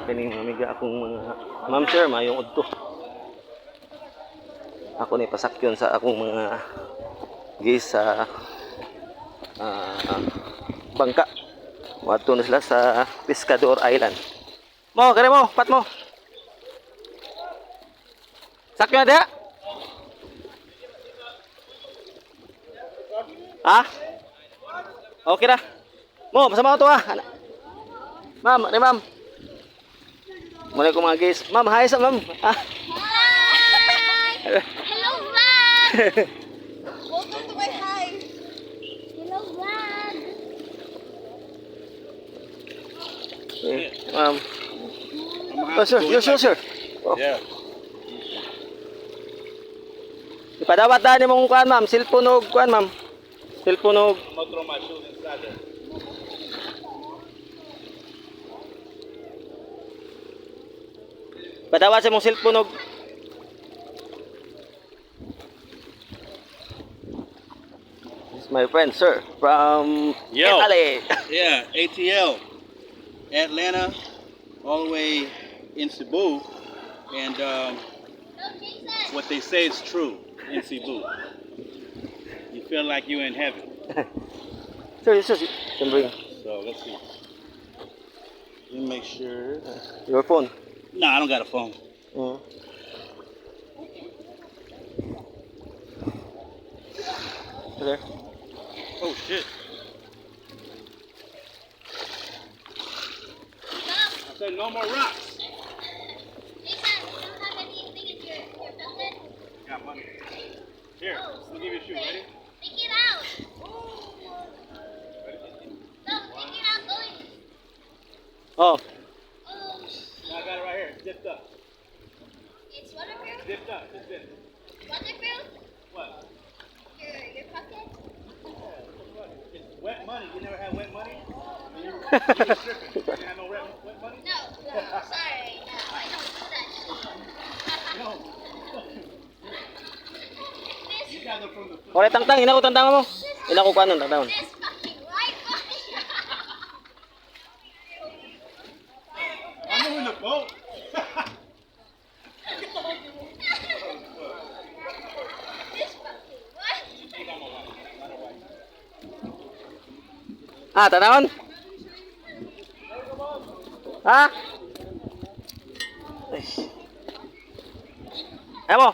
Kaning mamiga akong mga ma'am sir, mayong udto. Ako ni pasakyon sa akong mga guys sa bangka. Wato na sila sa Pescador Island. Mo, kare mo, pat mo. Sakyo na dia? Ha? Okay na. Mo, masama ko to ha. Ma'am, ma'am. Muna ko mga guys. Ma'am, hi sa ma'am. Ah. Hi! Hello, vlog! Welcome to my hi! Hello, vlog! Ma'am. Oh, sir. Yes, sir. Oh. Yeah. Ipadawat na ni mong kuan, ma'am. Cellphone og kuan, ma'am. Cellphone og I'm gonna throw my shoes inside there. padawat sa mong cellphone og This is my friend, sir, from Yo. Italy. Yeah, ATL, Atlanta, all the way in Cebu, and what they say is true in Cebu. You feel like you're in heaven. Sir, sir, can bring So let's see. Let me make sure. your phone. No, I don't got a phone. Mm. There. Oh shit. I said no more rocks. Got money. Here, let me give you a shoe. Ready? Take it out! No, take it out, going. Oh, Oh, No, I got it right here. Dipped up. it's waterproof? Dipped up. It's this. Waterproof? What? Your pocket? It's wet money. You never had wet money? You were stripping. You didn't have no wet money? No, sorry, no, I don't do that shit. No. You got them from the ore tangtang, ina ko tangtang mo. Ina ko kanon tangtang. This fucking Wi-Fi. I'm moving the boat. This fucking Wi-Fi. Ah, tanawon? Ha? Ay. Emo.